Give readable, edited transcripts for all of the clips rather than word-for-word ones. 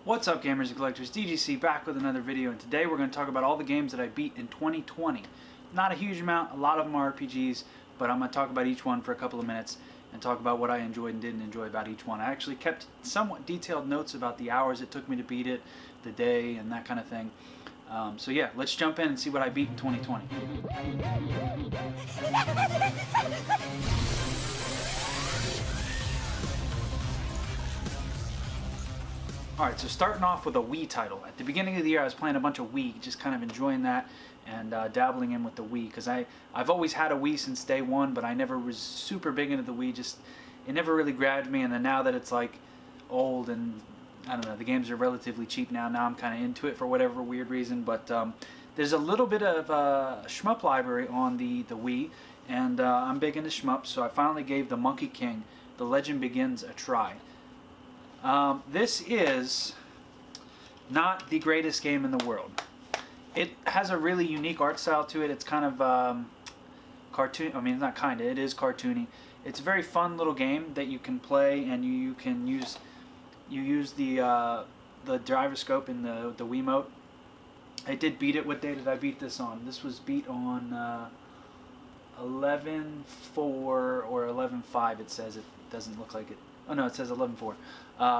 What's up, gamers and collectors? DGC back with another video, and today we're going to talk about all the games that I beat in 2020. Not a huge amount, a lot of them are RPGs, but I'm going to talk about each one for a couple of minutes and talk about what I enjoyed and didn't enjoy about each one. I actually kept somewhat detailed notes about the hours it took me to beat it, the day, and that kind of thing. So yeah, let's jump in and see what I beat in 2020. Alright, so starting off with a Wii title. At the beginning of the year I was playing a bunch of Wii, just kind of enjoying that and dabbling in with the Wii, because I've always had a Wii since day one, but I never was super big into the Wii. It never really grabbed me, and then now that it's like old and I don't know, the games are relatively cheap now I'm kind of into it for whatever weird reason, but there's a little bit of shmup library on the Wii, and I'm big into shmups, so I finally gave the Monkey King, The Legend Begins, a try. This is not the greatest game in the world. It has a really unique art style to it. It's kind of cartoon. I mean, it's not kind of. It is cartoony. It's a very fun little game that you can play, and you use the gyroscope in the Wiimote. I did beat it. What day did I beat this on? This was beat on 11/4 or 11/5. It says. It doesn't look like it. Oh no, it says 11/4.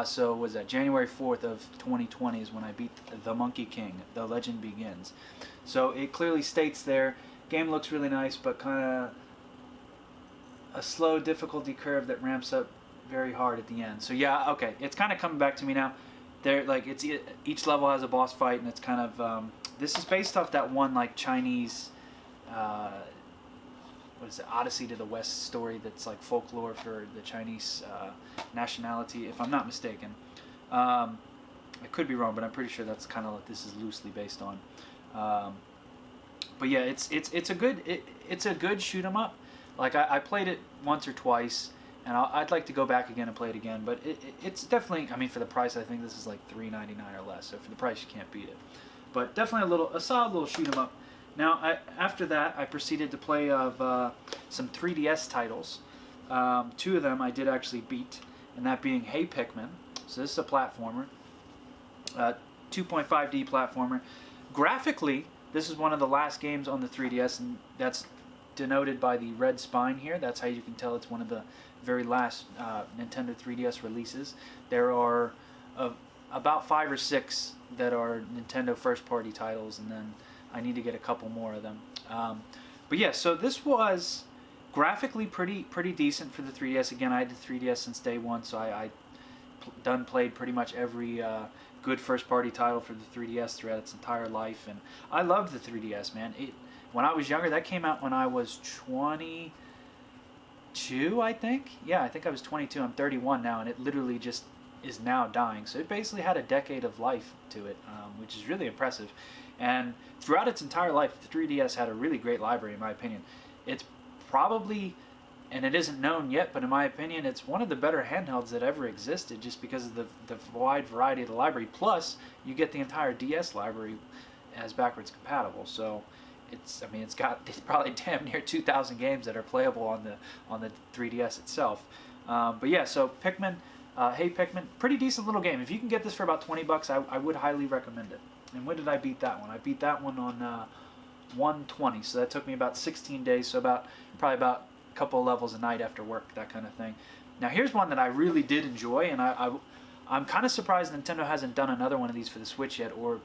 So was that January 4th of 2020 is when I beat the Monkey King, The Legend Begins. So it clearly states there, game looks really nice, but kind of a slow difficulty curve that ramps up very hard at the end. So yeah, okay, it's kind of coming back to me now. There, like each level has a boss fight, and it's kind of this is based off that one like Chinese. What is it, Odyssey to the West story that's like folklore for the Chinese nationality, if I'm not mistaken. I could be wrong, but I'm pretty sure that's kind of what this is loosely based on. But yeah, it's a good shoot 'em up. Like I played it once or twice, and I'd like to go back again and play it again. But it's definitely, I mean, for the price, I think this is like $3.99 or less. So for the price, you can't beat it. But definitely a solid little shoot 'em up. Now, after that, I proceeded to play some 3DS titles. Two of them I did actually beat, and that being Hey Pikmin. So this is a platformer, 2.5D platformer. Graphically, this is one of the last games on the 3DS, and that's denoted by the red spine here. That's how you can tell it's one of the very last Nintendo 3DS releases. There are about 5 or 6 that are Nintendo first-party titles, and then I need to get a couple more of them. But yeah, so this was graphically pretty decent for the 3DS. Again, I had the 3DS since day one, so I played pretty much every good first-party title for the 3DS throughout its entire life, and I loved the 3DS, man. When I was younger, that came out when I was 22, I think. Yeah, I think I was 22. I'm 31 now, and it literally just is now dying. So it basically had a decade of life to it, which is really impressive. And throughout its entire life, the 3DS had a really great library, in my opinion. It's probably, and it isn't known yet, but in my opinion, it's one of the better handhelds that ever existed, just because of the wide variety of the library. Plus, you get the entire DS library as backwards compatible. So it's probably damn near 2,000 games that are playable on the 3DS itself. But yeah, so Pikmin. Hey Pikmin, pretty decent little game. If you can get this for about $20, I would highly recommend it. And when did I beat that one? I beat that one on 120, so that took me about 16 days, so probably about a couple of levels a night after work, that kind of thing. Now here's one that I really did enjoy, and I'm kind of surprised Nintendo hasn't done another one of these for the Switch yet, or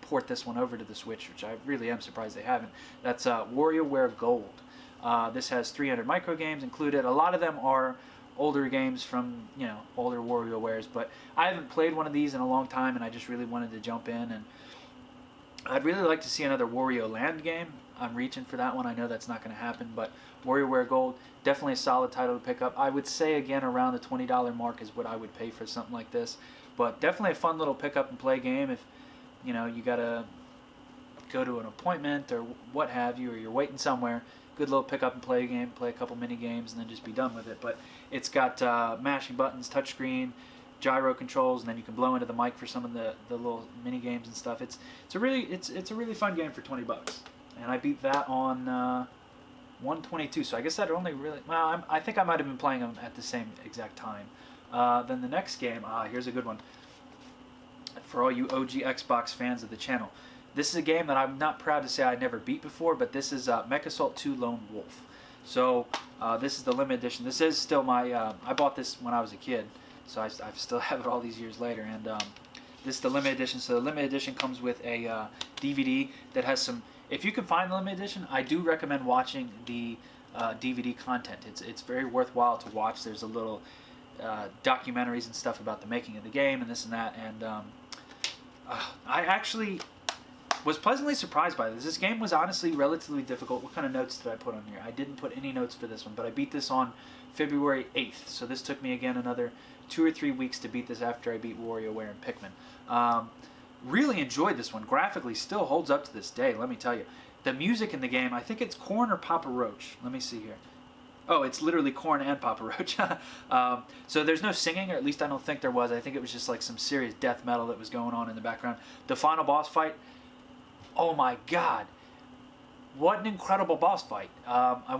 port this one over to the Switch, which I really am surprised they haven't. That's WarioWare Gold. This has 300 micro games included. A lot of them are older games from, older WarioWares, but I haven't played one of these in a long time, and I just really wanted to jump in, and I'd really like to see another Wario Land game. I'm reaching for that one. I know that's not going to happen, but WarioWare Gold, definitely a solid title to pick up. I would say, again, around the $20 mark is what I would pay for something like this, but definitely a fun little pick up and play game if, you got to go to an appointment or what have you, or you're waiting somewhere. Good little pick up and play game, play a couple mini games, and then just be done with it. But it's got mashing buttons, touchscreen, gyro controls, and then you can blow into the mic for some of the little mini games and stuff. It's a really fun game for $20, and I beat that on 122. So I guess that only really, well, I think I might have been playing them at the same exact time. Then the next game, here's a good one. for all you OG Xbox fans of the channel. This is a game that I'm not proud to say I never beat before, but this is Mech Assault 2 Lone Wolf. So this is the limited edition. This is still my, I bought this when I was a kid, so I still have it all these years later. And this is the limited edition. So the limited edition comes with a DVD that has some, if you can find the limited edition, I do recommend watching the DVD content. It's very worthwhile to watch. There's a little documentaries and stuff about the making of the game and this and that. And I actually was pleasantly surprised by this. This game was honestly relatively difficult. What kind of notes did I put on here? I didn't put any notes for this one, but I beat this on February 8th. So this took me again another 2 or 3 weeks to beat this after I beat WarioWare and Pikmin. Really enjoyed this one. Graphically still holds up to this day, let me tell you. The music in the game, I think it's Korn or Papa Roach. Let me see here. Oh, it's literally Korn and Papa Roach. So there's no singing, or at least I don't think there was. I think it was just like some serious death metal that was going on in the background. The final boss fight, oh my god, what an incredible boss fight. I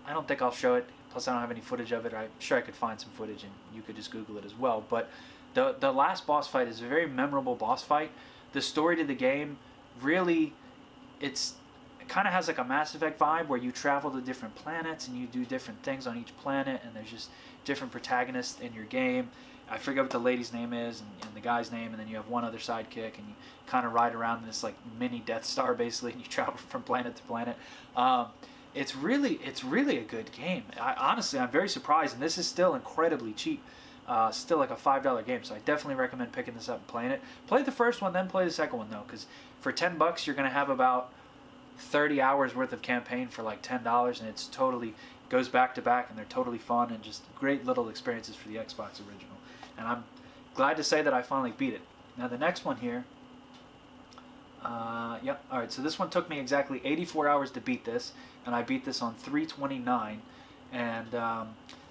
don't think I'll show it, plus I don't have any footage of it. I'm sure I could find some footage and you could just Google it as well. But the last boss fight is a very memorable boss fight. The story to the game, really, it kind of has like a Mass Effect vibe where you travel to different planets and you do different things on each planet, and there's just different protagonists in your game. I forget what the lady's name is and the guy's name, and then you have one other sidekick, and you kind of ride around in this like mini Death Star basically, and you travel from planet to planet. It's really a good game. Honestly, I'm very surprised, and this is still incredibly cheap. Still like a $5 game, so I definitely recommend picking this up and playing it. Play the first one, then play the second one though, because for $10 you're gonna have about 30 hours worth of campaign for like $10, and it's totally goes back to back, and they're totally fun and just great little experiences for the Xbox original. And I'm glad to say that I finally beat it. Now the next one here, yep, alright, so this one took me exactly 84 hours to beat this, and I beat this on 329, and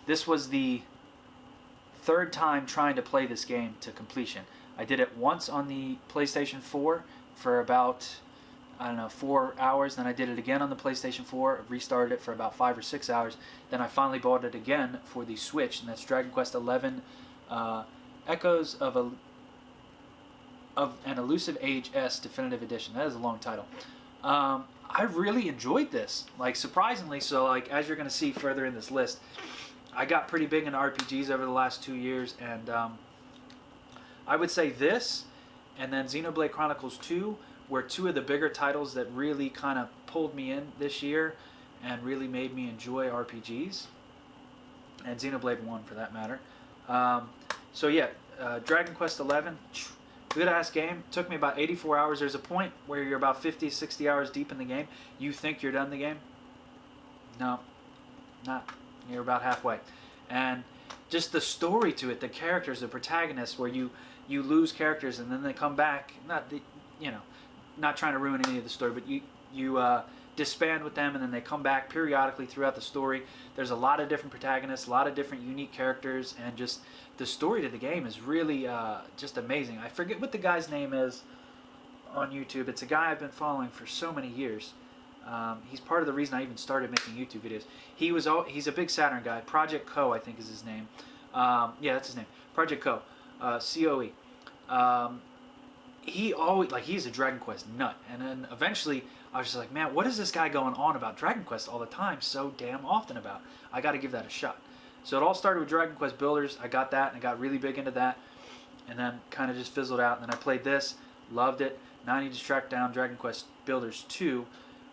this was the third time trying to play this game to completion. I did it once on the PlayStation 4 for about, I don't know, 4 hours. Then I did it again on the PlayStation 4, restarted it for about 5 or 6 hours. Then I finally bought it again for the Switch, and that's Dragon Quest XI Echoes of an Elusive Age S Definitive Edition. That is a long title. I really enjoyed this, like surprisingly so. Like as you're going to see further in this list, I got pretty big into RPGs over the last 2 years, and I would say this and then Xenoblade Chronicles 2 were two of the bigger titles that really kind of pulled me in this year and really made me enjoy RPGs, and Xenoblade 1 for that matter. So yeah, Dragon Quest XI, good ass game. Took me about 84 hours. There's a point where you're about 50, 60 hours deep in the game. You think you're done the game? No, not. You're about halfway. And just the story to it, the characters, the protagonists, where you lose characters and then they come back. Not trying to ruin any of the story, but you disband with them and then they come back periodically throughout the story. There's a lot of different protagonists, a lot of different unique characters, and just the story to the game is really just amazing. I forget what the guy's name is on YouTube. It's a guy I've been following for so many years. He's part of the reason I even started making YouTube videos. He's a big Saturn guy. Project Co, I think is his name. Yeah, that's his name. Project Co. C-O-E. He's a Dragon Quest nut. And then eventually I was just like, man, what is this guy going on about Dragon Quest all the time so damn often about? I got to give that a shot. So it all started with Dragon Quest Builders. I got that and I got really big into that. And then kind of just fizzled out. And then I played this, loved it. Now I need to track down Dragon Quest Builders 2,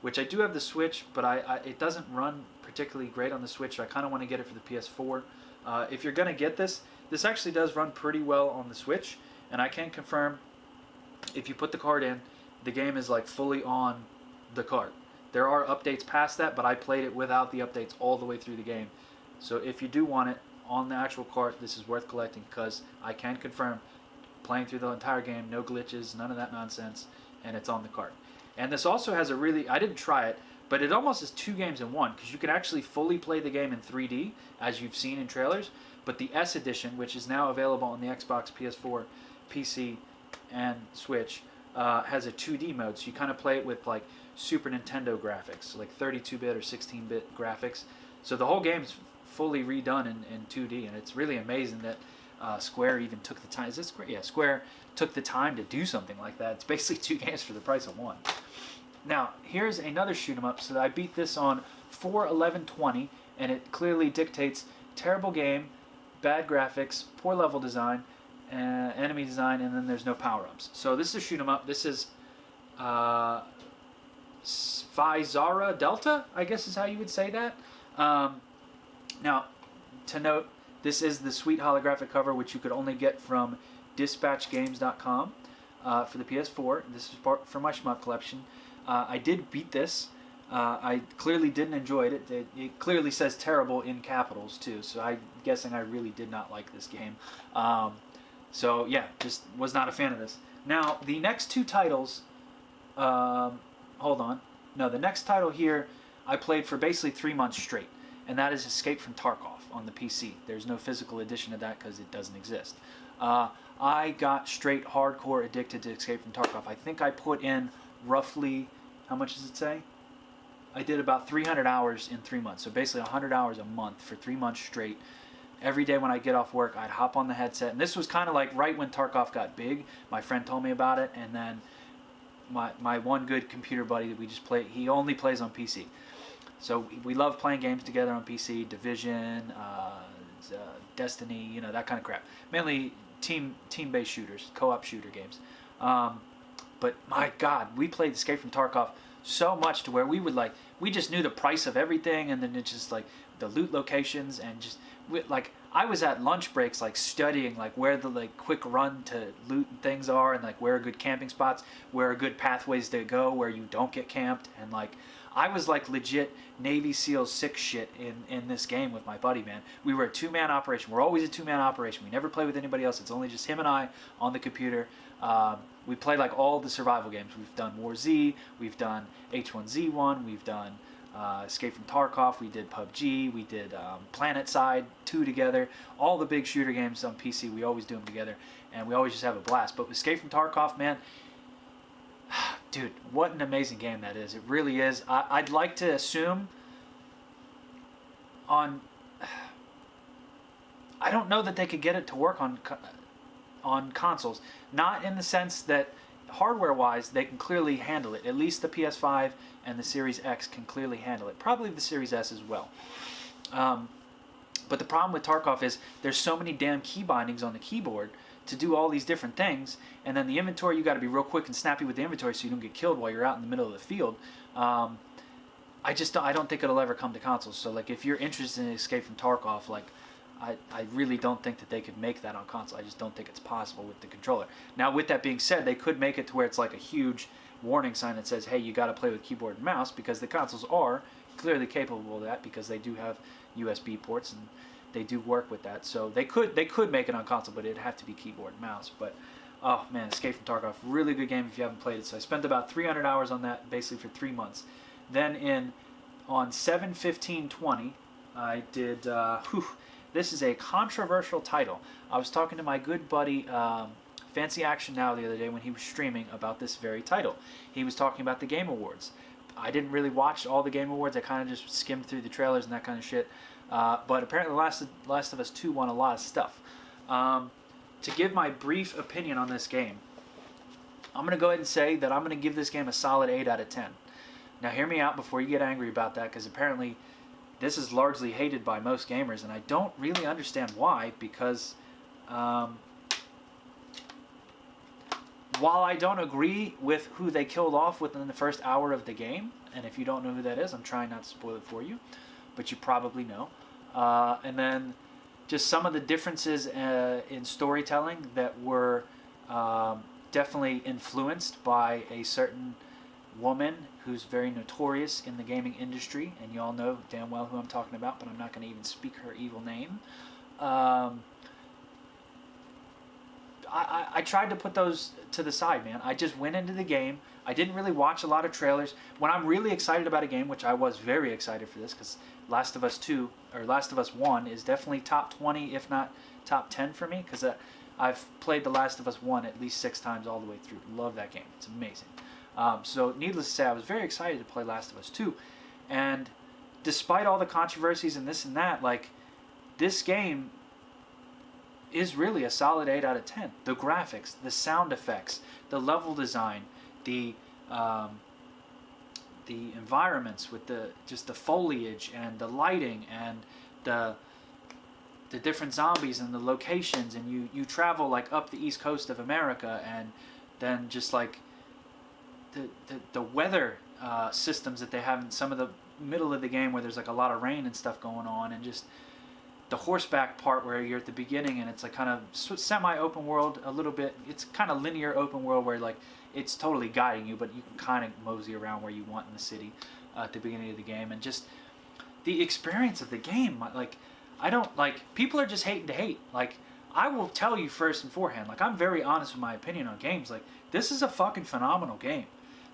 which I do have the Switch, but it doesn't run particularly great on the Switch, so I kind of want to get it for the PS4. If you're going to get this actually does run pretty well on the Switch, and I can confirm if you put the card in, the game is like fully on the card. There are updates past that, but I played it without the updates all the way through the game. So if you do want it on the actual card, this is worth collecting, because I can confirm playing through the entire game, no glitches, none of that nonsense, and it's on the card. And this also has I didn't try it, but it almost is 2 games in one, because you can actually fully play the game in 3D, as you've seen in trailers, but the S Edition, which is now available on the Xbox, PS4, PC, and Switch, has a 2D mode, so you kind of play it with like Super Nintendo graphics, like 32-bit or 16-bit graphics. So the whole game's fully redone in 2D, and it's really amazing that Square even took the time. Is it Square? Yeah, Square took the time to do something like that. It's basically 2 games for the price of 1. Now, here's another shoot 'em up. So I beat this on 4/11/20, and it clearly dictates terrible game, bad graphics, poor level design, enemy design, and then there's no power-ups. So this is a shoot 'em up. This is Spyzara Delta, I guess is how you would say that. Now, to note, this is the sweet holographic cover, which you could only get from dispatchgames.com for the PS4. This is for my shmup collection. I did beat this. I clearly didn't enjoy it. It clearly says terrible in capitals, too, so I'm guessing I really did not like this game. So, yeah, just was not a fan of this. Now, the next 2 titles... hold on. No, the next title here I played for basically 3 months straight, and that is Escape from Tarkov on the PC. There's no physical edition of that because it doesn't exist. I got straight hardcore addicted to Escape from Tarkov. I think I put in roughly, how much does it say? I did about 300 hours in 3 months, so basically 100 hours a month for 3 months straight. Every day when I get off work, I'd hop on the headset, and this was kind of like right when Tarkov got big. My friend told me about it, and then my one good computer buddy that we just play, he only plays on PC. So we love playing games together on PC, Division, Destiny, you know, that kind of crap. Mainly team-based shooters, co-op shooter games. But my God, we played Escape from Tarkov so much to where we just knew the price of everything, and then it's just like the loot locations, and just I was at lunch breaks studying where the quick run to loot and things are, and where are good camping spots, where are good pathways to go where you don't get camped, and I was legit Navy SEAL 6 shit in this game with my buddy, man. We were a 2-man operation. We're always a 2-man operation. We never play with anybody else. It's only just him and I on the computer. We play all the survival games. We've done War Z, we've done H1Z1, we've done Escape from Tarkov, we did PUBG, we did PlanetSide 2 together. All the big shooter games on PC, we always do them together, and we always just have a blast. But with Escape from Tarkov, man, dude, what an amazing game that is. It really is. I'd like to assume I don't know that they could get it to work on consoles. Not in the sense that hardware-wise, they can clearly handle it. At least the PS5 and the Series X can clearly handle it. Probably the Series S as well. But the problem with Tarkov is there's so many damn key bindings on the keyboard to do all these different things, and then the inventory, you got to be real quick and snappy with the inventory so you don't get killed while you're out in the middle of the field. I don't think it'll ever come to consoles. So if you're interested in Escape from Tarkov, I really don't think that they could make that on console. I just don't think it's possible with the controller. Now, with that being said, they could make it to where it's a huge warning sign that says, hey, you got to play with keyboard and mouse, because the consoles are clearly capable of that, because they do have USB ports and they do work with that. So they could make it on console, but it'd have to be keyboard and mouse. But oh man, Escape from Tarkov, really good game if you haven't played it. So I spent about 300 hours on that basically for 3 months. Then on 7/15/20, I did. This is a controversial title. I was talking to my good buddy Fancy Action Now the other day when he was streaming about this very title. He was talking about the Game Awards. I didn't really watch all the Game Awards. I kind of just skimmed through the trailers and that kind of shit. But apparently Last of Us 2 won a lot of stuff. To give my brief opinion on this game, I'm going to go ahead and say that I'm going to give this game a solid 8 out of 10. Now hear me out before you get angry about that, because apparently this is largely hated by most gamers, and I don't really understand why, because while I don't agree with who they killed off within the first hour of the game, and if you don't know who that is, I'm trying not to spoil it for you, but you probably know, and then just some of the differences in storytelling that were definitely influenced by a certain woman who's very notorious in the gaming industry, and you all know damn well who I'm talking about, but I'm not going to even speak her evil name. I tried to put those to the side, man. I just went into the game. I didn't really watch a lot of trailers. When I'm really excited about a game, which I was very excited for this, because Last of Us 2, or Last of Us 1 is definitely top 20, if not top 10 for me, because I've played The Last of Us 1 at least 6 times all the way through. Love that game. It's amazing. So needless to say, I was very excited to play Last of Us 2. And despite all the controversies and this and that, this game is really a solid 8 out of 10. The graphics, the sound effects, the level design, the environments with just the foliage and the lighting and the different zombies and the locations, and you travel like up the east coast of America, and then just like the weather systems that they have in some of the middle of the game where there's like a lot of rain and stuff going on, and just the horseback part where you're at the beginning and it's like kind of semi-open world a little bit. It's kind of linear open world where like it's totally guiding you, but you can kind of mosey around where you want in the city at the beginning of the game. And just the experience of the game, like I don't like, people are just hating to hate. Like I will tell you first and forehand, like I'm very honest with my opinion on games. Like this is a fucking phenomenal game.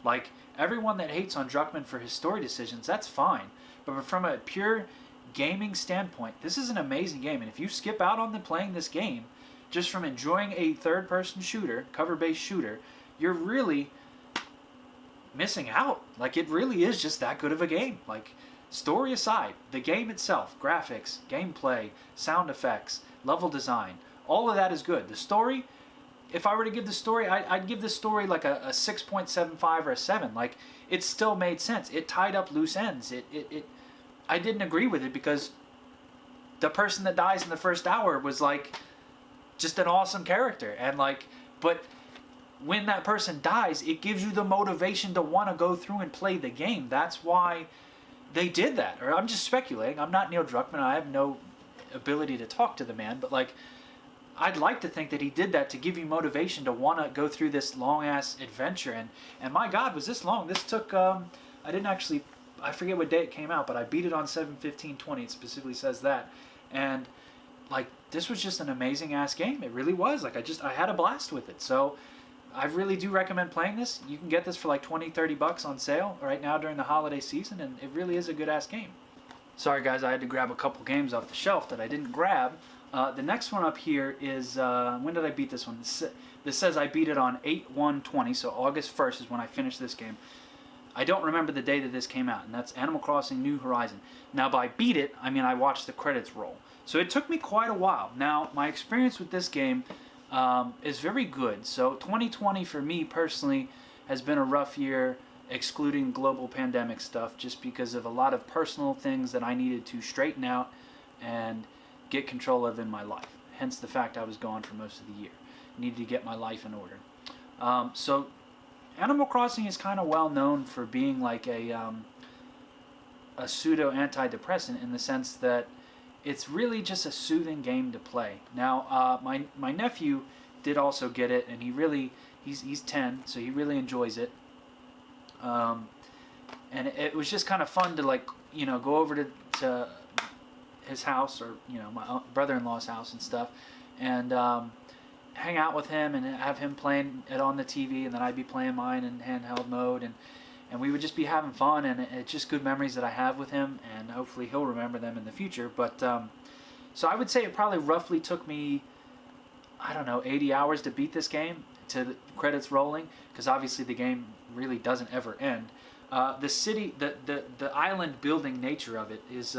Like everyone that hates on Druckmann for his story decisions, that's fine. But from a pure gaming standpoint, this is an amazing game. And if you skip out on playing this game just from enjoying a third-person shooter, cover-based shooter, you're really missing out. Like it really is just that good of a game. Like story aside, the game itself, graphics, gameplay, sound effects, level design, all of that is good. The story, if I were to give the story, I'd give this story like a 6.75 or a 7. Like it still made sense. It tied up loose ends. I didn't agree with it because the person that dies in the first hour was like just an awesome character, and like, but when that person dies, it gives you the motivation to want to go through and play the game. That's why they did that. Or I'm just speculating. I'm not Neil Druckmann. I have no ability to talk to the man, but like I'd like to think that he did that to give you motivation to want to go through this long ass adventure. And my God, was this long? This took I forget what day it came out, but I beat it on 7/15/20. It specifically says that. And like this was just an amazing ass game. It really was. Like I had a blast with it. So I really do recommend playing this. You can get this for like $20-$30 on sale right now during the holiday season, and it really is a good ass game. Sorry guys, I had to grab a couple games off the shelf that I didn't grab. The next one up here is, when did I beat this one? This says I beat it on 8/1/20, so August 1st is when I finished this game. I don't remember the day that this came out, and that's Animal Crossing New Horizon. Now by beat it, I mean I watched the credits roll. So it took me quite a while. Now my experience with this game is very good. So 2020 for me personally has been a rough year, excluding global pandemic stuff, just because of a lot of personal things that I needed to straighten out and get control of in my life. Hence the fact I was gone for most of the year. Needed to get my life in order. So Animal Crossing is kind of well known for being like a pseudo antidepressant, in the sense that it's really just a soothing game to play. Now my nephew did also get it, and he's 10, so he really enjoys it. And it was just kind of fun to like, you know, go over to his house, or you know, my brother-in-law's house and stuff, and hang out with him and have him playing it on the TV, and then I'd be playing mine in handheld mode, and we would just be having fun, and it's just good memories that I have with him, and hopefully he'll remember them in the future. But so I would say it probably roughly took me, I don't know, 80 hours to beat this game, to the credits rolling, because obviously the game really doesn't ever end. The city, the island building nature of it is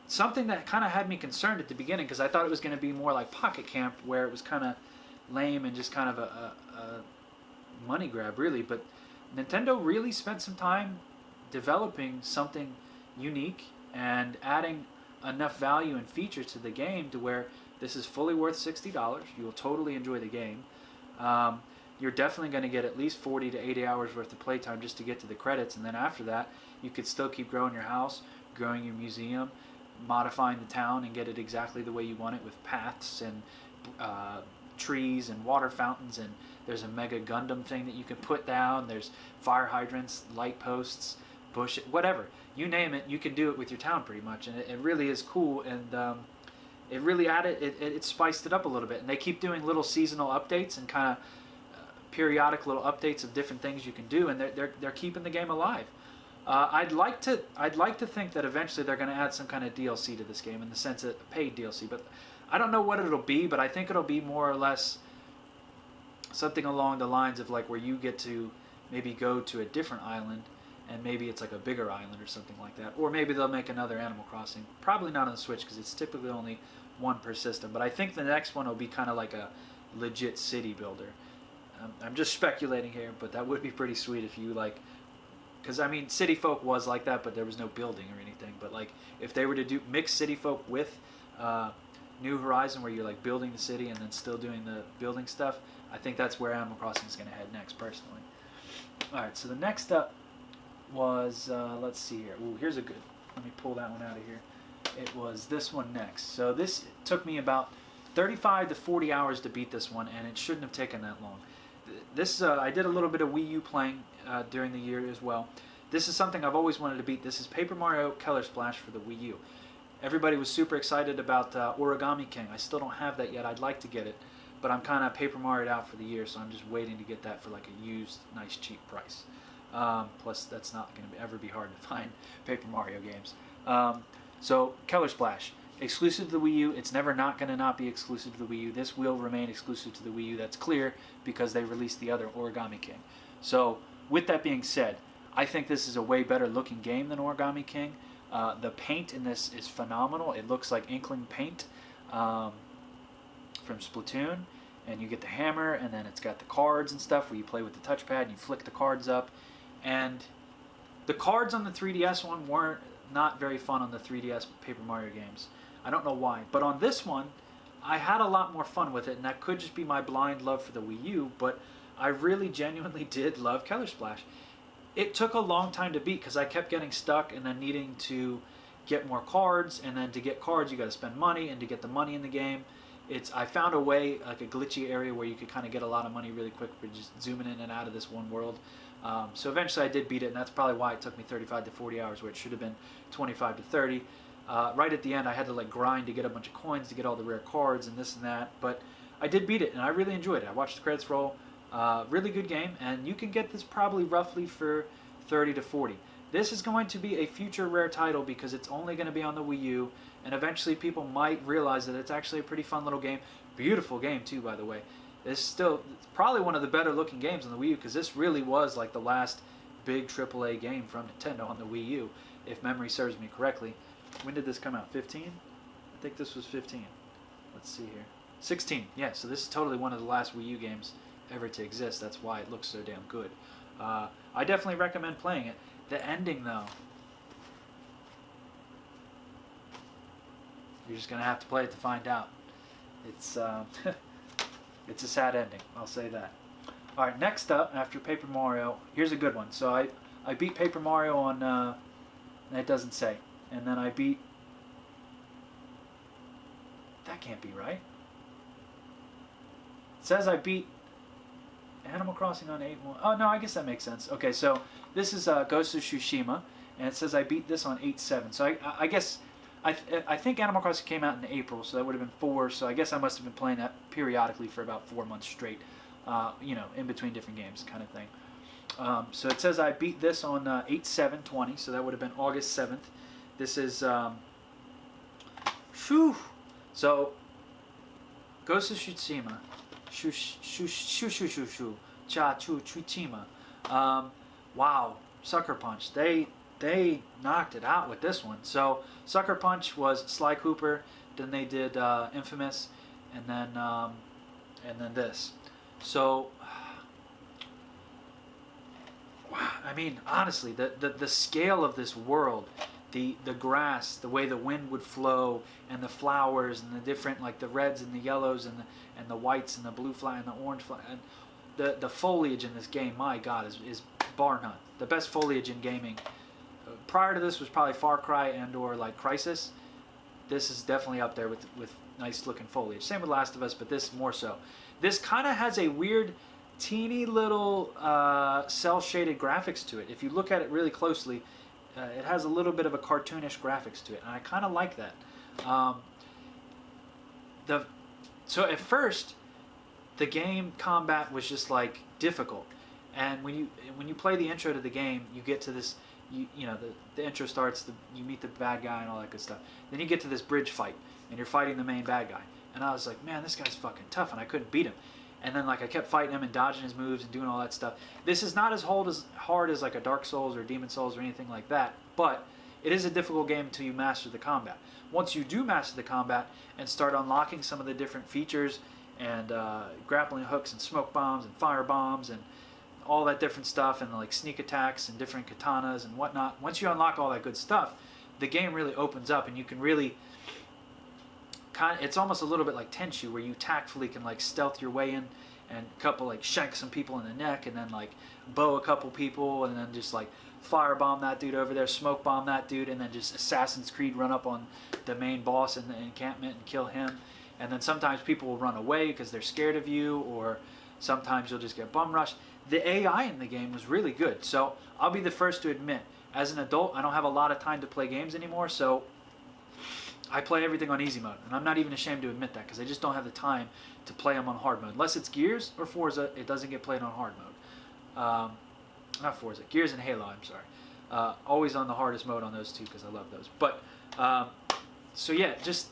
something that kind of had me concerned at the beginning, because I thought it was going to be more like Pocket Camp, where it was kind of lame and just kind of a money grab, really. But Nintendo really spent some time developing something unique and adding enough value and features to the game to where this is fully worth $60. You will totally enjoy the game. You're definitely going to get at least 40 to 80 hours worth of playtime just to get to the credits, and then after that you could still keep growing your house, growing your museum, modifying the town and get it exactly the way you want it, with paths and trees and water fountains, and there's a Mega Gundam thing that you can put down, there's fire hydrants, light posts, bush, whatever, you name it, you can do it with your town pretty much, and it really is cool. And it really added, it spiced it up a little bit, and they keep doing little seasonal updates and kind of periodic little updates of different things you can do, and they're keeping the game alive. I'd like to think that eventually they're going to add some kind of DLC to this game, in the sense of paid DLC, but I don't know what it'll be, but I think it'll be more or less something along the lines of like where you get to maybe go to a different island, and maybe it's like a bigger island or something like that, or maybe they'll make another Animal Crossing. Probably not on the Switch, because it's typically only one per system. But I think the next one will be kind of like a legit city builder. I'm just speculating here, but that would be pretty sweet if you like, because I mean, City Folk was like that, but there was no building or anything. But like, if they were to do mix City Folk with New Horizon, where you're like building the city and then still doing the building stuff, I think that's where Animal Crossing is going to head next, personally. All right, so the next up was let's see here. Ooh, here's a good. Let me pull that one out of here. It was this one next. So this took me about 35 to 40 hours to beat this one, and it shouldn't have taken that long. This I did a little bit of Wii U playing during the year as well. This is something I've always wanted to beat. This is Paper Mario Color Splash for the Wii U. Everybody was super excited about Origami King. I still don't have that yet. I'd like to get it, but I'm kind of Paper Mario'd out for the year, so I'm just waiting to get that for like a used, nice, cheap price. Plus, that's not going to ever be hard to find Paper Mario games. So, Color Splash. Exclusive to the Wii U. It's never not going to not be exclusive to the Wii U. This will remain exclusive to the Wii U. That's clear because they released the other Origami King. So, with that being said, I think this is a way better looking game than Origami King. The paint in this is phenomenal. It looks like Inkling paint from Splatoon. And you get the hammer, and then it's got the cards and stuff where you play with the touchpad and you flick the cards up. And the cards on the 3DS one weren't not very fun on the 3DS Paper Mario games. I don't know why. But on this one, I had a lot more fun with it, and that could just be my blind love for the Wii U, but I really genuinely did love Color Splash. It took a long time to beat because I kept getting stuck and then needing to get more cards, and then to get cards you got to spend money, and to get the money in the game, I found a way, like a glitchy area where you could kind of get a lot of money really quick by just zooming in and out of this one world. So eventually I did beat it, and that's probably why it took me 35 to 40 hours, where it should have been 25 to 30. Right at the end, I had to like grind to get a bunch of coins to get all the rare cards and this and that, but I did beat it, and I really enjoyed it. I watched the credits roll. Really good game, and you can get this probably roughly for 30 to 40. This is going to be a future rare title because it's only going to be on the Wii U, and eventually people might realize that it's actually a pretty fun little game. Beautiful game too, by the way. It's probably one of the better looking games on the Wii U, because this really was like the last big AAA game from Nintendo on the Wii U, if memory serves me correctly. When did this come out? 15? I think this was 15. Let's see here. 16. Yeah, so this is totally one of the last Wii U games ever to exist. That's why it looks so damn good. I definitely recommend playing it. The ending, though, you're just gonna have to play it to find out. It's it's a sad ending, I'll say that. All right, next up after Paper Mario, here's a good one. So I beat Paper Mario on it doesn't say, and then I beat. That can't be right. It says I beat Animal Crossing on 8.1. Oh, no, I guess that makes sense. Okay, so this is Ghost of Tsushima, and it says I beat this on 8.7. So I guess, I think Animal Crossing came out in April, so that would have been 4. So I guess I must have been playing that periodically for about 4 months straight, in between different games kind of thing. So it says I beat this on 8/7/20, so that would have been August 7th. This is, so Ghost of Tsushima. Wow, Sucker Punch. They knocked it out with this one. So Sucker Punch was Sly Cooper, then they did Infamous, and then this. So I mean, honestly, the scale of this world, the grass, the way the wind would flow, and the flowers, and the different, like the reds and the yellows and the whites and the blue fly and the orange fly, and the foliage in this game, my God, is bar none. The best foliage in gaming. Prior to this was probably Far Cry and or like Crysis. This is definitely up there with nice looking foliage. Same with Last of Us, but this more so. This kind of has a weird, teeny little cell shaded graphics to it. If you look at it really closely, it has a little bit of a cartoonish graphics to it, and I kind of like that. So at first, the game combat was just like difficult, and when you play the intro to the game, you get to this, the intro starts, you meet the bad guy and all that good stuff. Then you get to this bridge fight, and you're fighting the main bad guy, and I was like, man, this guy's fucking tough, and I couldn't beat him. And then like I kept fighting him and dodging his moves and doing all that stuff. This is not as hard as like a Dark Souls or Demon Souls or anything like that, but it is a difficult game until you master the combat. Once you do master the combat and start unlocking some of the different features and grappling hooks and smoke bombs and fire bombs and all that different stuff, and like sneak attacks and different katanas and whatnot, once you unlock all that good stuff, the game really opens up, and you can really it's almost a little bit like Tenchu, where you tactfully can like stealth your way in and shank some people in the neck, and then like bow a couple people, and then just like firebomb that dude over there, smoke bomb that dude, and then just Assassin's Creed run up on the main boss in the encampment and kill him. And then sometimes people will run away because they're scared of you, or sometimes you'll just get bum rushed. The AI in the game was really good. So I'll be the first to admit, as an adult, I don't have a lot of time to play games anymore, so I play everything on easy mode. And I'm not even ashamed to admit that, because I just don't have the time to play them on hard mode. Unless it's Gears or Forza, it doesn't get played on hard mode. Not Forza, Gears and Halo, I'm sorry. Always on the hardest mode on those two, because I love those. But, so yeah, just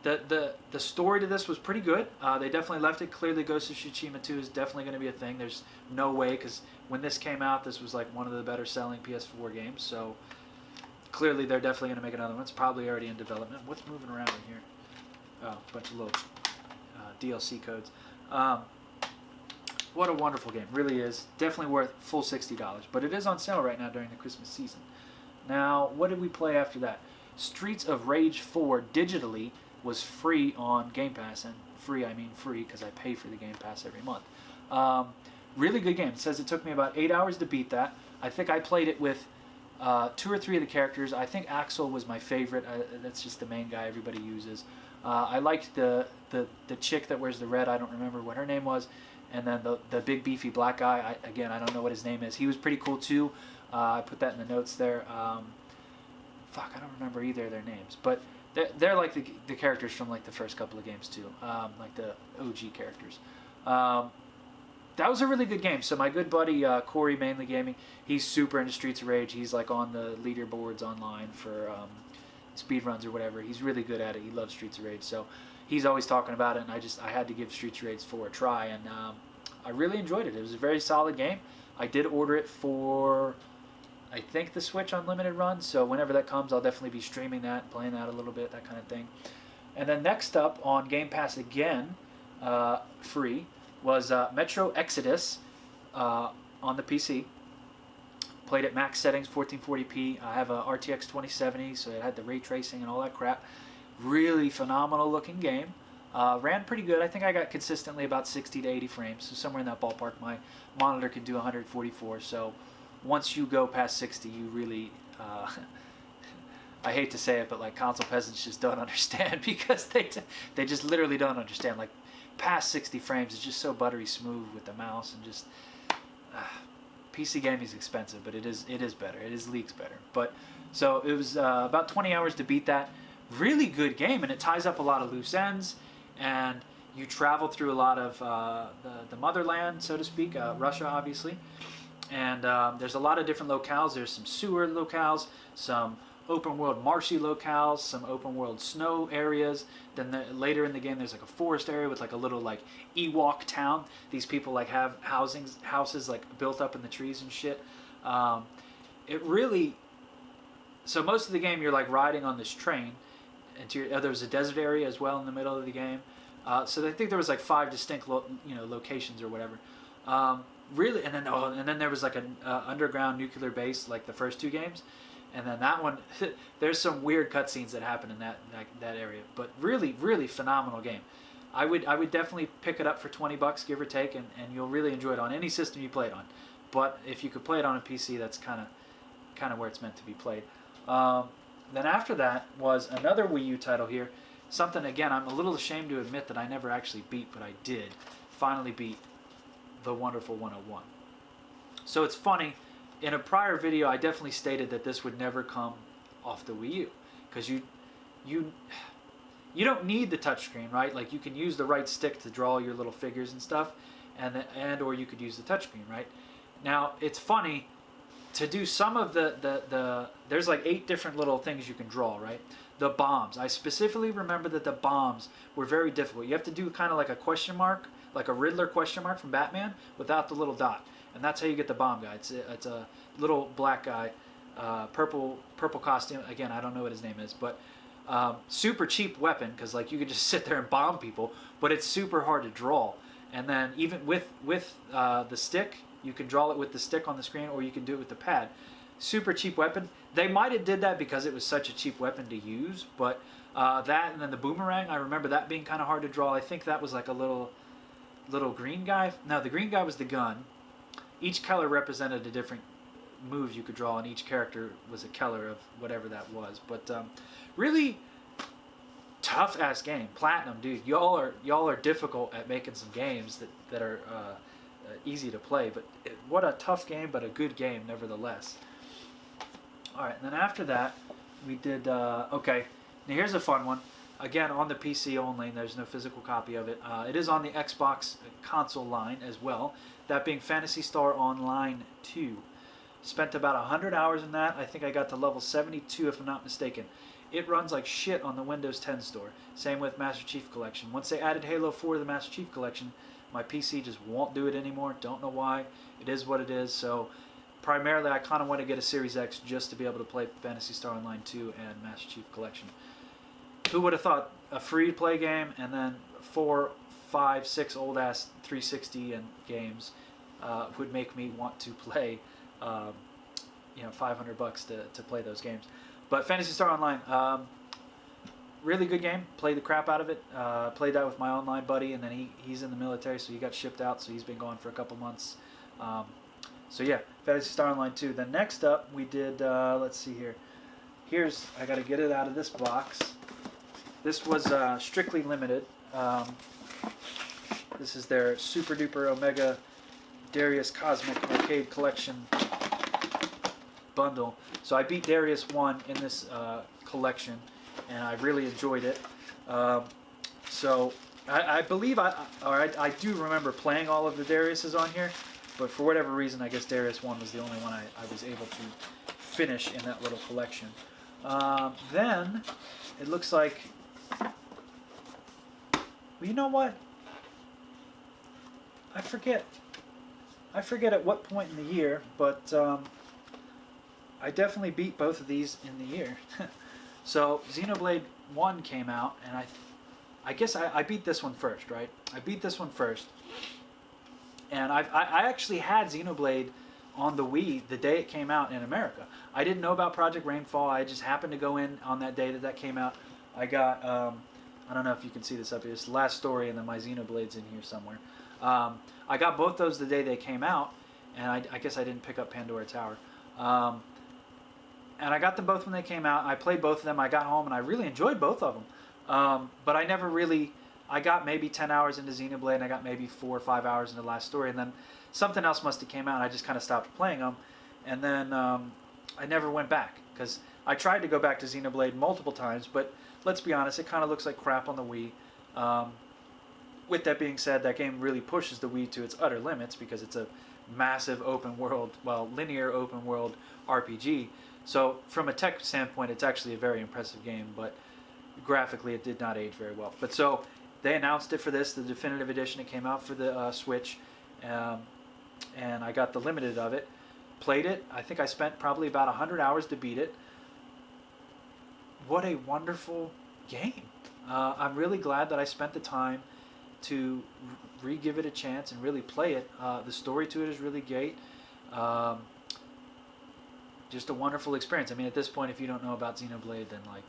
the story to this was pretty good. They definitely left it. Clearly, Ghost of Tsushima 2 is definitely going to be a thing. There's no way, because when this came out, this was like one of the better selling PS4 games. So clearly, they're definitely going to make another one. It's probably already in development. What's moving around in here? Oh, a bunch of little DLC codes. What a wonderful game. Really is. Definitely worth full $60. But it is on sale right now during the Christmas season. Now, what did we play after that? Streets of Rage 4 digitally was free on Game Pass, and free, I mean free because I pay for the Game Pass every month. Really good game. It says it took me about 8 hours to beat that. I think I played it with 2 or 3 of the characters. I think Axel was my favorite. That's just the main guy everybody uses. I liked the chick that wears the red. I don't remember what her name was. And then the big beefy black guy. I don't know what his name is. He was pretty cool too. I put that in the notes there. I don't remember either of their names, but they're like the characters from like the first couple of games too, like the OG characters. That was a really good game. So my good buddy Corey, Mainly Gaming, he's super into Streets of Rage. He's like on the leaderboards online for speedruns or whatever. He's really good at it. He loves Streets of Rage, so he's always talking about it. And I had to give Streets of Rage 4 a try, and I really enjoyed it. It was a very solid game. I did order it for, I think, the Switch Unlimited run, so whenever that comes, I'll definitely be streaming that, playing that a little bit, that kind of thing. And then next up on Game Pass again, free, was Metro Exodus on the PC. Played at max settings, 1440p. I have a RTX 2070, so it had the ray tracing and all that crap. Really phenomenal looking game. Ran pretty good. I think I got consistently about 60 to 80 frames, so somewhere in that ballpark. My monitor can do 144, so once you go past 60, you really, I hate to say it, but like console peasants just don't understand, because they just literally don't understand. Like past 60 frames is just so buttery smooth with the mouse, and just PC gaming is expensive, but it is better. It is leagues better. But so it was about 20 hours to beat that. Really good game, and it ties up a lot of loose ends, and you travel through a lot of the motherland, so to speak, Russia, obviously. And there's a lot of different locales. There's some sewer locales, some open world marshy locales, some open world snow areas. Then later in the game, there's like a forest area with like a little like Ewok town. These people like have houses like built up in the trees and shit. It really. So most of the game, you're like riding on this train. There was a desert area as well in the middle of the game. So I think there was like 5 distinct locations or whatever. Really, and then there was like an underground nuclear base, like the first 2 games, and then that one, there's some weird cutscenes that happen in that area, but really, really phenomenal game. I would definitely pick it up for $20, give or take, and you'll really enjoy it on any system you play it on. But if you could play it on a PC, that's kind of where it's meant to be played. Then after that was another Wii U title here, something again I'm a little ashamed to admit that I never actually beat, but I did finally beat. The Wonderful 101. So it's funny, in a prior video I definitely stated that this would never come off the Wii U, because you don't need the touchscreen, right? Like you can use the right stick to draw your little figures and stuff, or you could use the touchscreen, right? Now it's funny, to do some of the there's like 8 different little things you can draw, right? The bombs, I specifically remember that the bombs were very difficult. You have to do kind of like a question mark, like a Riddler question mark from Batman without the little dot, and that's how you get the bomb guy. It's a little black guy purple costume. Again, I don't know what his name is, but super cheap weapon because like you could just sit there and bomb people, but it's super hard to draw. And then even with the stick, you can draw it with the stick on the screen, or you can do it with the pad. Super cheap weapon. They might have did that because it was such a cheap weapon to use, but that and then the boomerang, I remember that being kind of hard to draw. I think that was like a little green guy. No, the green guy was the gun. Each color represented a different move you could draw, and each character was a color of whatever that was. But really tough ass game. Platinum, dude. Y'all are difficult at making some games that are easy to play, but what a tough game, but a good game nevertheless. All right, and then after that, we did okay. Now here's a fun one. Again, on the PC only. There's no physical copy of it. It is on the Xbox console line as well. That being Phantasy Star Online 2. Spent about 100 hours in that. I think I got to level 72 if I'm not mistaken. It runs like shit on the Windows 10 store. Same with Master Chief Collection. Once they added Halo 4 to the Master Chief Collection, my PC just won't do it anymore. Don't know why. It is what it is. So primarily I kind of want to get a Series X just to be able to play Phantasy Star Online 2 and Master Chief Collection. Who would have thought a free-to-play game and then 4, 5, 6 old-ass 360 and games would make me want to play $500 to play those games. But Phantasy Star Online, really good game. Played the crap out of it. Played that with my online buddy, and then he's in the military, so he got shipped out, so he's been gone for a couple months. So yeah, Phantasy Star Online 2. Then next up, we did, let's see here. I got to get it out of this box. This was strictly limited. This is their Super Duper Omega Darius Cosmic Arcade Collection bundle. So I beat Darius 1 in this collection, and I really enjoyed it. So I believe I do remember playing all of the Dariuses on here, but for whatever reason, I guess Darius 1 was the only one I was able to finish in that little collection. Then it looks like, well, you know what? I forget at what point in the year, but I definitely beat both of these in the year. So Xenoblade 1 came out, and I guess I beat this one first, right? I beat this one first, and I actually had Xenoblade on the Wii the day it came out in America. I didn't know about Project Rainfall. I just happened to go in on that day that came out. I got, I don't know if you can see this up here. It's the last story, and then my Xenoblade's in here somewhere. I got both those the day they came out, and I guess I didn't pick up Pandora Tower. And I got them both when they came out. I played both of them. I got home, and I really enjoyed both of them. But I never really... I got maybe 10 hours into Xenoblade, and I got maybe 4 or 5 hours into the last story, and then something else must have came out, and I just kind of stopped playing them. And then I never went back, because I tried to go back to Xenoblade multiple times, but let's be honest, it kind of looks like crap on the Wii. With that being said, that game really pushes the Wii to its utter limits, because it's a massive open world, well, linear open world RPG. So from a tech standpoint, it's actually a very impressive game, but graphically it did not age very well. But so they announced it for this, the definitive edition. It came out for the Switch, and I got the limited of it. Played it. I think I spent probably about 100 hours to beat it. What a wonderful game. I'm really glad that I spent the time to re-give it a chance and really play it. The story to it is really great. Just a wonderful experience. I mean, at this point, if you don't know about Xenoblade, then like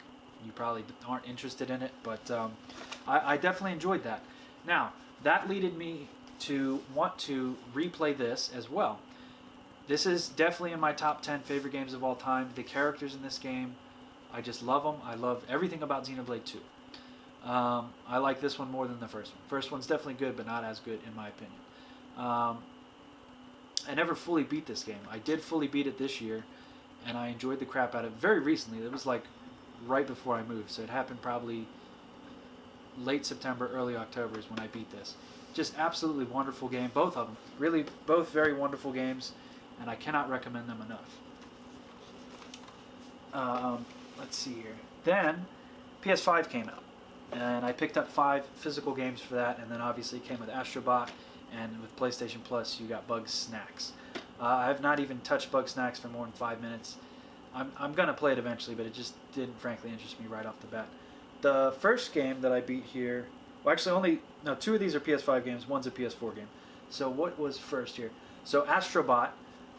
you probably aren't interested in it. But I definitely enjoyed that. Now, that leaded me to want to replay this as well. This is definitely in my top 10 favorite games of all time. The characters in this game, I just love them. I love everything about Xenoblade 2. I like this one more than the first one. First one's definitely good, but not as good in my opinion. I never fully beat this game. I did fully beat it this year, and I enjoyed the crap out of it very recently. It was like right before I moved, so it happened probably late September, early October is when I beat this. Just absolutely wonderful game, both of them. Really, both very wonderful games, and I cannot recommend them enough. Let's see here. Then, PS5 came out, and I picked up 5 physical games for that, and then obviously it came with Astrobot, and with PlayStation Plus, you got Bug Snacks. I have not even touched Bug Snacks for more than 5 minutes. I'm gonna play it eventually, but it just didn't frankly interest me right off the bat. The first game that I beat here, well, actually two of these are PS5 games. One's a PS4 game. So what was first here? So Astrobot,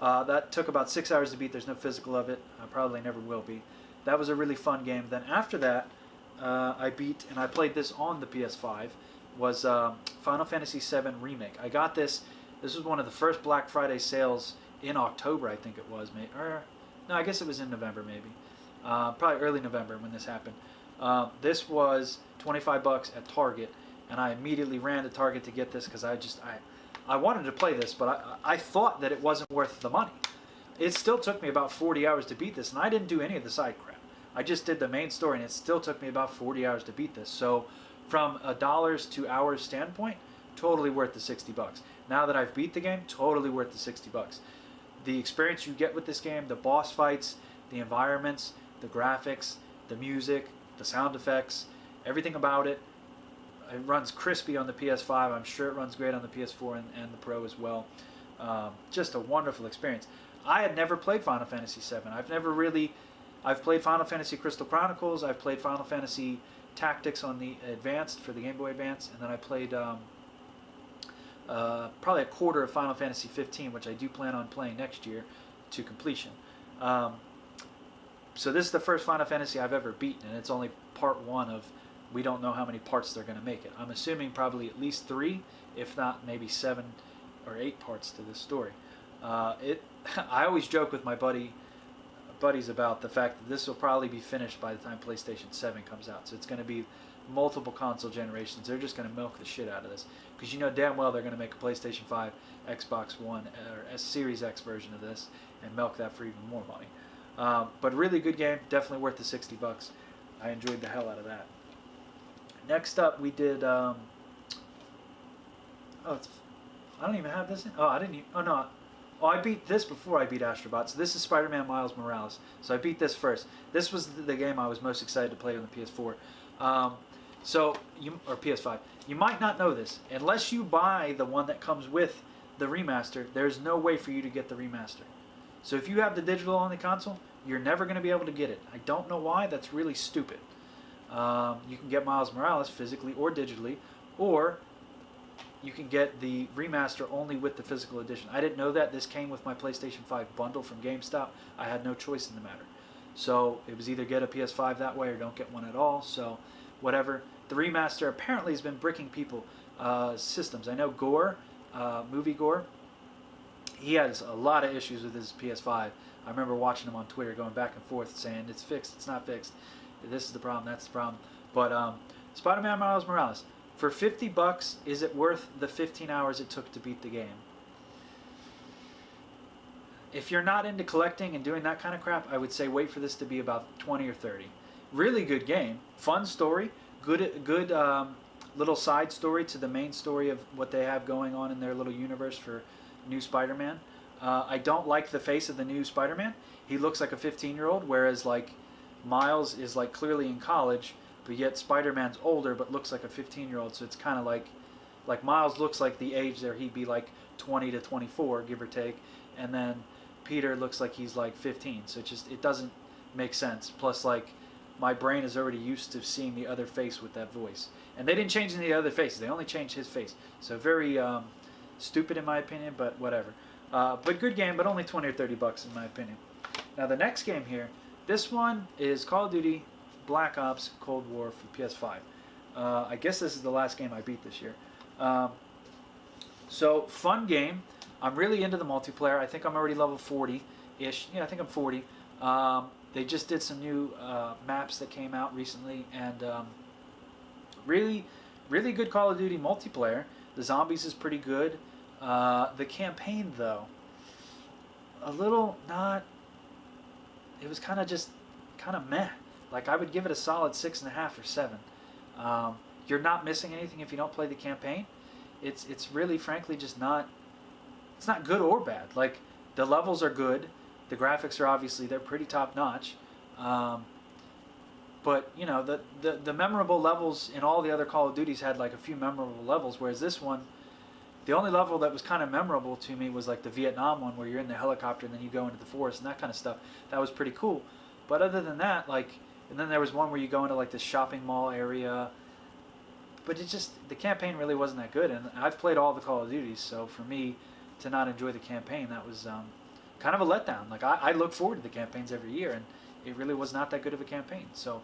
that took about 6 hours to beat. There's no physical of it. I probably never will be. That was a really fun game. Then after that, I beat, and I played this on the PS5, was Final Fantasy VII Remake. I got this. This was one of the first Black Friday sales in October, I think it was. No, I guess it was in November maybe. Probably early November when this happened. This was $25 at Target, and I immediately ran to Target to get this because I wanted to play this, but I thought that it wasn't worth the money. It still took me about 40 hours to beat this, and I didn't do any of the side crap. I just did the main story, and it still took me about 40 hours to beat this. So from a dollars to hours standpoint, totally worth the $60. Now that I've beat the game, totally worth the $60. The experience you get with this game, the boss fights, the environments, the graphics, the music, the sound effects, everything about it. It runs crispy on the PS5. I'm sure it runs great on the PS4 and the Pro as well. Just a wonderful experience. I had never played Final Fantasy VII. I've played Final Fantasy Crystal Chronicles. I've played Final Fantasy Tactics on the Advanced for the Game Boy Advance, and then I played probably a quarter of Final Fantasy 15, which I do plan on playing next year to completion. So this is the first Final Fantasy I've ever beaten, and it's only part one of, we don't know how many parts they're going to make it. I'm assuming probably at least 3, if not maybe 7 or 8 parts to this story. I always joke with my buddies about the fact that this will probably be finished by the time PlayStation 7 comes out. So it's going to be multiple console generations. They're just going to milk the shit out of this, because you know damn well they're going to make a PlayStation 5, Xbox One, or a Series X version of this and milk that for even more money. But really good game, definitely worth the $60. I enjoyed the hell out of that. Next up, we did. I don't even have this in. Oh, I didn't. Oh no. Oh, I beat this before I beat Astrobot. So this is Spider-Man Miles Morales. So I beat this first. This was the game I was most excited to play on the PS4. Or PS5. You might not know this. Unless you buy the one that comes with the remaster, there's no way for you to get the remaster. So if you have the digital on the console, you're never going to be able to get it. I don't know why. That's really stupid. You can get Miles Morales physically or digitally, or you can get the remaster only with the physical edition. I didn't know that. This came with my PlayStation 5 bundle from GameStop. I had no choice in the matter. So it was either get a PS5 that way or don't get one at all. So whatever. The remaster apparently has been bricking people systems. I know Gore, Movie Gore, he has a lot of issues with his PS5. I remember watching him on Twitter going back and forth saying it's fixed, it's not fixed, this is the problem, that's the problem. But Spider-Man Miles Morales, for $50, is it worth the 15 hours it took to beat the game? If you're not into collecting and doing that kind of crap, I would say wait for this to be about 20 or 30. Really good game, fun story, good little side story to the main story of what they have going on in their little universe for new Spider-Man. I don't like the face of the new Spider-Man. He looks like a 15-year-old, whereas like Miles is like clearly in college, but yet Spider-Man's older but looks like a 15-year-old. So it's kind of like Miles looks like the age there he'd be like 20 to 24, give or take, and then Peter looks like he's like 15. So it doesn't make sense. Plus, like, my brain is already used to seeing the other face with that voice, and they didn't change any other faces. They only changed his face. So very stupid in my opinion, but whatever. But good game, but only 20 or 30 bucks in my opinion. Now the next game here, this one is Call of Duty Black Ops Cold War for PS5. I guess this is the last game I beat this year. So fun game. I'm really into the multiplayer. I think I'm already level 40-ish. Yeah, I think I'm 40. They just did some new maps that came out recently, and really, really good Call of Duty multiplayer. The zombies is pretty good. The campaign, though, a little not. It was kind of meh. Like, I would give it a solid 6.5 or 7. You're not missing anything if you don't play the campaign. It's really, frankly, just not. It's not good or bad. Like, the levels are good. The graphics are obviously, they're pretty top notch. But you know, the memorable levels in all the other Call of Duties had like a few memorable levels, whereas this one, The only level that was kind of memorable to me was like the Vietnam one where you're in the helicopter and then you go into the forest and that kind of stuff. That was pretty cool. But other than that, like, and then there was one where you go into like this shopping mall area. But it just, the campaign really wasn't that good. And I've played all the Call of Duties, so for me to not enjoy the campaign, that was kind of a letdown. Like, I look forward to the campaigns every year, and it really was not that good of a campaign. So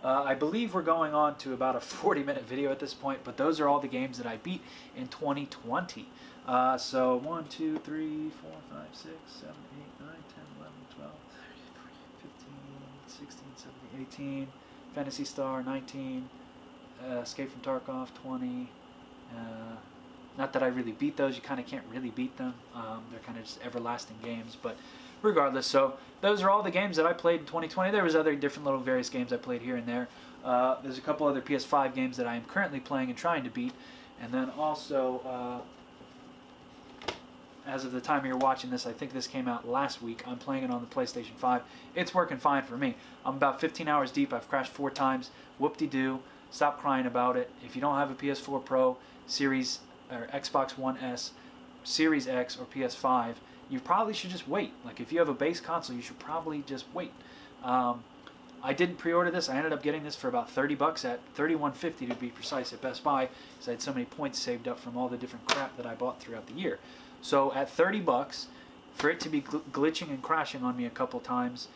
I believe we're going on to about a 40-minute video at this point, but those are all the games that I beat in 2020. So 1, 2, 3, 4, 5, 6, 7, 8, 9, 10, 11, 12, 13, 14, 16, 17, 18, Phantasy Star, 19, Escape from Tarkov, 20. Not that I really beat those. You kind of can't really beat them. They're kind of just everlasting games. But regardless, so those are all the games that I played in 2020. There was other different little various games I played here and there. There's a couple other PS5 games that I am currently playing and trying to beat. And then also, as of the time you're watching this, I think this came out last week. I'm playing it on the PlayStation 5. It's working fine for me. I'm about 15 hours deep. I've crashed 4 times. Whoop-de-doo. Stop crying about it. If you don't have a PS4 Pro, Series or Xbox One S, Series X, or PS5, you probably should just wait. Like, if you have a base console, you should probably just wait. I didn't pre-order this. I ended up getting this for about $30 at $31.50 to be precise at Best Buy, because I had so many points saved up from all the different crap that I bought throughout the year. So at $30, for it to be glitching and crashing on me a couple times,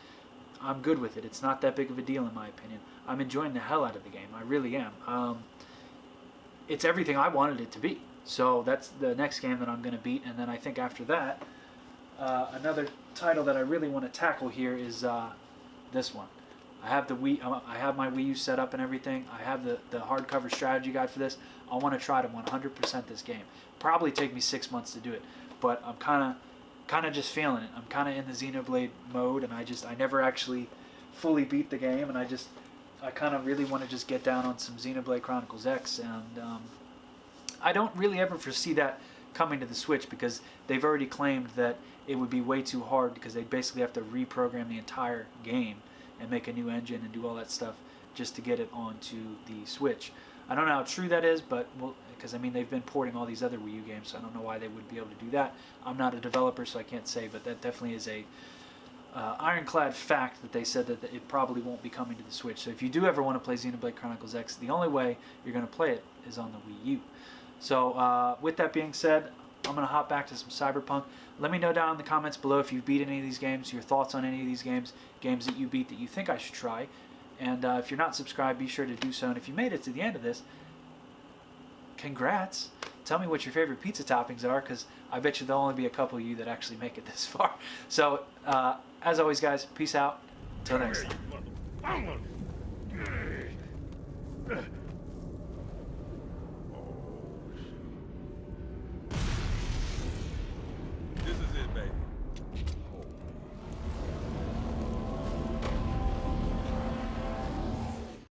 I'm good with it. It's not that big of a deal in my opinion. I'm enjoying the hell out of the game. I really am. It's everything I wanted it to be. So that's the next game that I'm going to beat. And then I think after that, another title that I really want to tackle here is this one. I have the I have my Wii U set up and everything. I have the hardcover strategy guide for this. I want to try to 100% this game. Probably take me 6 months to do it, but I'm kind of just feeling it. I'm kind of in the Xenoblade mode, and I never actually fully beat the game, and I kind of really want to just get down on some Xenoblade Chronicles X, and I don't really ever foresee that coming to the Switch, because they've already claimed that it would be way too hard, because they basically have to reprogram the entire game and make a new engine and do all that stuff just to get it onto the Switch. I don't know how true that is, but because I mean they've been porting all these other Wii U games, so I don't know why they would be able to do that. I'm not a developer, so I can't say, but that definitely is a ironclad fact that they said that it probably won't be coming to the Switch. So if you do ever want to play Xenoblade Chronicles X, the only way you're going to play it is on the Wii U. So with that being said, I'm going to hop back to some Cyberpunk. Let me know down in the comments below if you've beat any of these games, your thoughts on any of these games that you beat that you think I should try. And if you're not subscribed, be sure to do so. And if you made it to the end of this, congrats. Tell me what your favorite pizza toppings are, because I bet you there'll only be a couple of you that actually make it this far. So, as always, guys, peace out. Till next time.